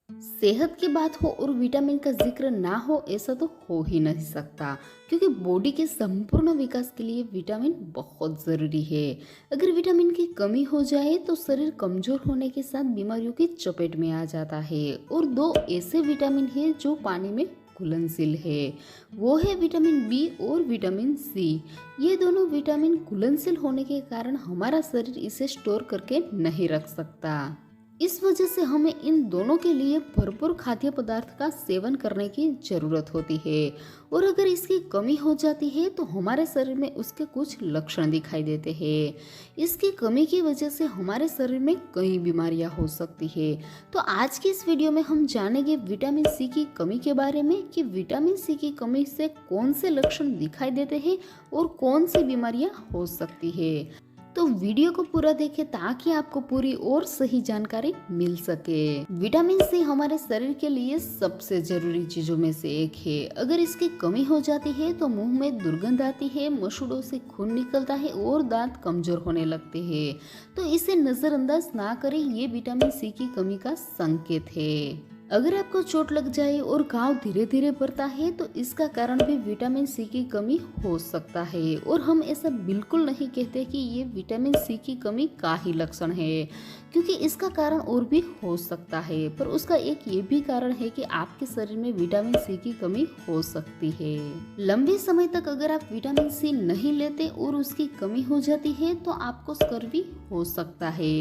सेहत की बात हो और विटामिन का जिक्र ना हो ऐसा तो हो ही नहीं सकता, क्योंकि बॉडी के संपूर्ण विकास के लिए विटामिन बहुत ज़रूरी है। अगर विटामिन की कमी हो जाए तो शरीर कमज़ोर होने के साथ बीमारियों की चपेट में आ जाता है। और दो ऐसे विटामिन है जो पानी में घुलनशील है, वो है विटामिन बी और विटामिन सी। ये दोनों विटामिन घुलनशील होने के कारण हमारा शरीर इसे स्टोर करके नहीं रख सकता। इस वजह से हमें इन दोनों के लिए भरपूर खाद्य पदार्थ का सेवन करने की जरूरत होती है। और अगर इसकी कमी हो जाती है तो हमारे शरीर में उसके कुछ लक्षण दिखाई देते हैं। इसकी कमी की वजह से हमारे शरीर में कई बीमारियां हो सकती है। तो आज की इस वीडियो में हम जानेंगे विटामिन सी की कमी के बारे में, कि विटामिन सी की कमी से कौन से लक्षण दिखाई देते हैं और कौन सी बीमारियां हो सकती है। तो वीडियो को पूरा देखें ताकि आपको पूरी और सही जानकारी मिल सके। विटामिन सी हमारे शरीर के लिए सबसे जरूरी चीजों में से एक है। अगर इसकी कमी हो जाती है तो मुंह में दुर्गंध आती है, मसूड़ों से खून निकलता है और दांत कमजोर होने लगते हैं। तो इसे नजरअंदाज ना करें, ये विटामिन सी की कमी का संकेत है। अगर आपको चोट लग जाए और घाव धीरे धीरे बढ़ता है तो इसका कारण भी विटामिन सी की कमी हो सकता है। और हम ऐसा बिल्कुल नहीं कहते कि ये विटामिन सी की कमी का ही लक्षण है, क्योंकि इसका कारण और भी हो सकता है। पर उसका एक ये भी कारण है कि आपके शरीर में विटामिन सी की कमी हो सकती है। लंबे समय तक अगर आप विटामिन सी नहीं लेते और उसकी कमी हो जाती है तो आपको स्कर्वी हो सकता है।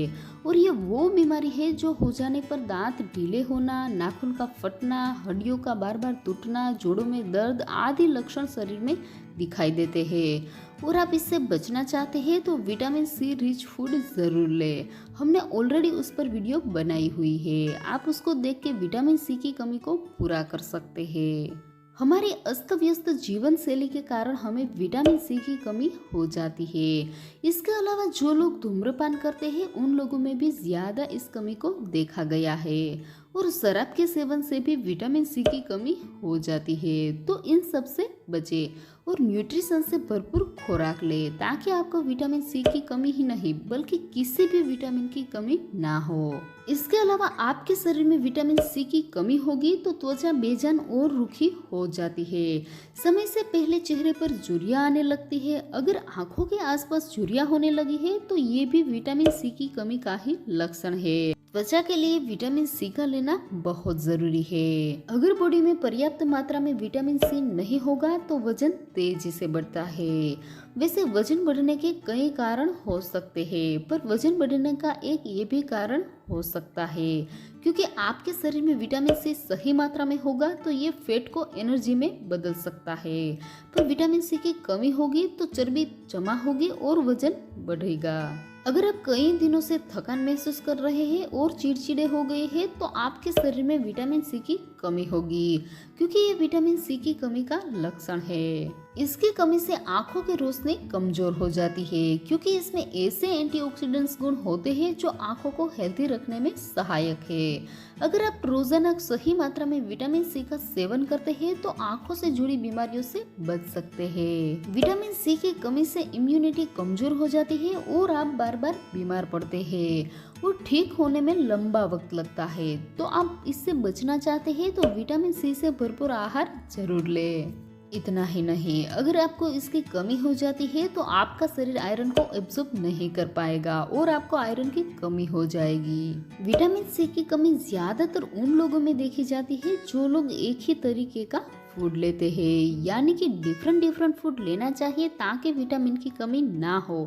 और ये वो बीमारी है जो हो जाने पर दांत ढीले होना, नाखून का फटना, हड्डियों का बार बार टूटना, जोड़ों में दर्द आदि लक्षण शरीर में दिखाई देते हैं। और आप इससे बचना चाहते हैं तो विटामिन सी रिच फूड जरूर लें। हमने ऑलरेडी उस पर वीडियो बनाई हुई है, आप उसको देख के विटामिन सी की कमी को पूरा कर सकते हैं। हमारी अस्त व्यस्त जीवन शैली के कारण हमें विटामिन सी की कमी हो जाती है। इसके अलावा जो लोग धूम्रपान करते हैं उन लोगों में भी ज्यादा इस कमी को देखा गया है। और शराब के सेवन से भी विटामिन सी की कमी हो जाती है। तो इन सब से बचे और न्यूट्रिशन से भरपूर खुराक ले, ताकि आपको विटामिन सी की कमी ही नहीं बल्कि किसी भी विटामिन की कमी ना हो। इसके अलावा आपके शरीर में विटामिन सी की कमी होगी तो त्वचा बेजान और रूखी हो जाती है। समय से पहले चेहरे पर झुर्रियां आने लगती है। अगर आंखों के आसपास झुर्रियां होने लगी है तो ये भी विटामिन सी की कमी का ही लक्षण है। त्वचा के लिए विटामिन सी का लेना बहुत जरूरी है। अगर बॉडी में पर्याप्त मात्रा में विटामिन सी नहीं होगा तो वजन तेजी से बढ़ता है। वैसे वजन बढ़ने के कई कारण हो सकते हैं, पर वजन बढ़ने का एक ये भी कारण हो सकता है, क्योंकि आपके शरीर में विटामिन सी सही मात्रा में होगा तो ये फैट को एनर्जी में बदल सकता है। पर विटामिन सी की कमी होगी तो चर्बी जमा होगी और वजन बढ़ेगा। अगर आप कई दिनों से थकान महसूस कर रहे हैं और चिड़चिड़े हो गए हैं तो आपके शरीर में विटामिन सी की कमी होगी, क्योंकि ये विटामिन सी की कमी का लक्षण है। इसकी कमी से आंखों की रोशनी कमजोर हो जाती है, क्योंकि इसमें ऐसे एंटीऑक्सीडेंट्स गुण होते हैं जो आंखों को हेल्दी रखने में सहायक है। अगर आप रोजाना सही मात्रा में विटामिन सी का सेवन करते हैं तो आंखों से जुड़ी बीमारियों से बच सकते हैं। विटामिन सी की कमी से इम्यूनिटी कमजोर हो जाती है और आप बार बार बीमार पड़ते हैं और ठीक होने में लंबा वक्त लगता है। तो आप इससे बचना चाहते हैं तो विटामिन सी से भरपूर आहार जरूर लें। इतना ही नहीं, अगर आपको इसकी कमी हो जाती है तो आपका शरीर आयरन को एब्जॉर्ब नहीं कर पाएगा और आपको आयरन की कमी हो जाएगी। विटामिन सी की कमी ज्यादातर उन लोगों में देखी जाती है जो लोग एक ही तरीके का फूड लेते हैं, यानी कि डिफरेंट फूड लेना चाहिए ताकि विटामिन की कमी ना हो।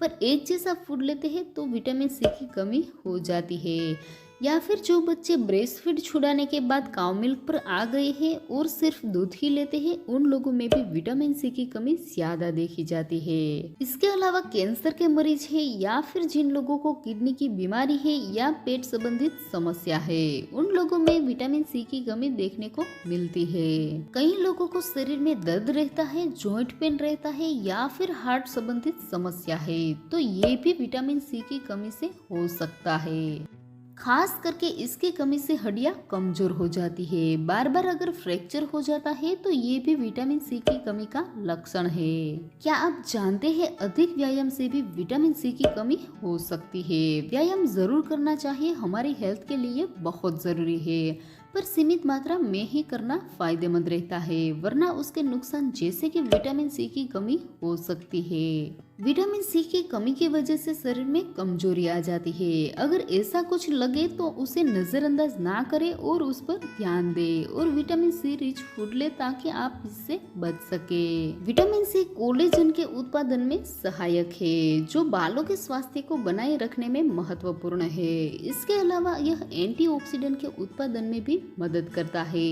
पर एक जैसा फूड लेते हैं तो विटामिन सी की कमी हो जाती है। या फिर जो बच्चे ब्रेस्ट फीड छुड़ाने के बाद काउ मिल्क पर आ गए हैं और सिर्फ दूध ही लेते हैं, उन लोगों में भी विटामिन सी की कमी ज्यादा देखी जाती है। इसके अलावा कैंसर के मरीज है या फिर जिन लोगों को किडनी की बीमारी है या पेट संबंधित समस्या है, उन लोगों में विटामिन सी की कमी देखने को मिलती है। कई लोगों को शरीर में दर्द रहता है, जॉइंट पेन रहता है या फिर हार्ट संबंधित समस्या है, तो ये भी विटामिन सी की कमी से हो सकता है। खास करके इसकी कमी से हड्डियां कमजोर हो जाती है। बार बार अगर फ्रैक्चर हो जाता है तो ये भी विटामिन सी की कमी का लक्षण है। क्या आप जानते हैं अधिक व्यायाम से भी विटामिन सी की कमी हो सकती है। व्यायाम जरूर करना चाहिए, हमारी हेल्थ के लिए बहुत जरूरी है, पर सीमित मात्रा में ही करना फायदेमंद रहता है, वरना उसके नुकसान जैसे कि विटामिन सी की कमी हो सकती है। विटामिन सी की कमी की वजह से शरीर में कमजोरी आ जाती है। अगर ऐसा कुछ लगे तो उसे नजरअंदाज ना करें और उस पर ध्यान दें और विटामिन सी रिच फूड ले ताकि आप इससे बच सके। विटामिन सी कोलेजन के उत्पादन में सहायक है, जो बालों के स्वास्थ्य को बनाए रखने में महत्वपूर्ण है। इसके अलावा यह एंटीऑक्सीडेंट के उत्पादन में भी मदद करता है,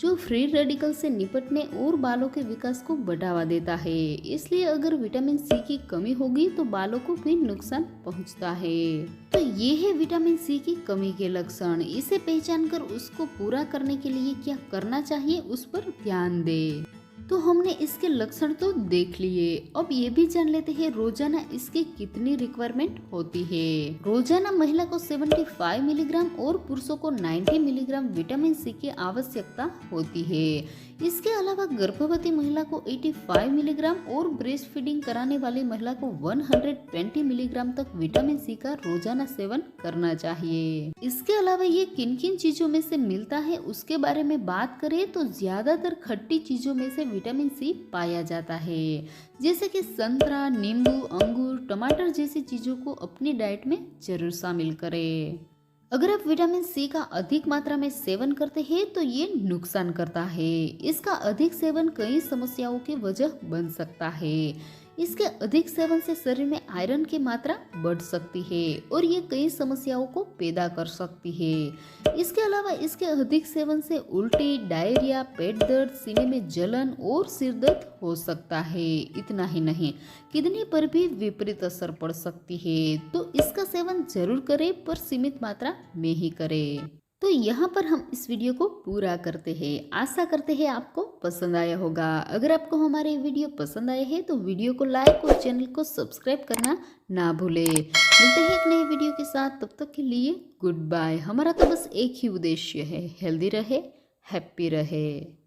जो फ्री रेडिकल से निपटने और बालों के विकास को बढ़ावा देता है। इसलिए अगर विटामिन सी की कमी होगी तो बालों को भी नुकसान पहुंचता है। तो ये है विटामिन सी की कमी के लक्षण। इसे पहचान कर उसको पूरा करने के लिए क्या करना चाहिए उस पर ध्यान दें। तो हमने इसके लक्षण तो देख लिए, अब ये भी जान लेते हैं रोजाना इसकी कितनी रिक्वायरमेंट होती है। रोजाना महिला को 75 मिलीग्राम और पुरुषों को 90 मिलीग्राम विटामिन सी की आवश्यकता होती है। इसके अलावा गर्भवती महिला को 85 मिलीग्राम और ब्रेस्ट फीडिंग कराने वाली महिला को 120 मिलीग्राम तक विटामिन सी का रोजाना सेवन करना चाहिए। इसके अलावा ये किन किन चीजों में से मिलता है उसके बारे में बात करें तो ज्यादातर खट्टी चीजों में से विटामिन सी पाया जाता है, जैसे कि संतरा, नींबू, अंगूर, टमाटर जैसी चीजों को अपनी डाइट में जरूर शामिल करें। अगर आप विटामिन सी का अधिक मात्रा में सेवन करते हैं तो ये नुकसान करता है। इसका अधिक सेवन कई समस्याओं की वजह बन सकता है। इसके अधिक सेवन से शरीर में आयरन की मात्रा बढ़ सकती है और ये कई समस्याओं को पैदा कर सकती है। इसके अलावा इसके अधिक सेवन से उल्टी, डायरिया, पेट दर्द, सीने में जलन और सिर दर्द हो सकता है। इतना ही नहीं, किडनी पर भी विपरीत असर पड़ सकती है। तो इसका सेवन जरूर करें, पर सीमित मात्रा में ही करें। तो यहाँ पर हम इस वीडियो को पूरा करते हैं। आशा करते हैं आपको पसंद आया होगा। अगर आपको हमारे वीडियो पसंद आए हैं तो वीडियो को लाइक और चैनल को सब्सक्राइब करना ना भूले। मिलते हैं एक नए वीडियो के साथ, तब तक के लिए गुड बाय। हमारा तो बस एक ही उद्देश्य है, हेल्दी रहे, हैप्पी रहे।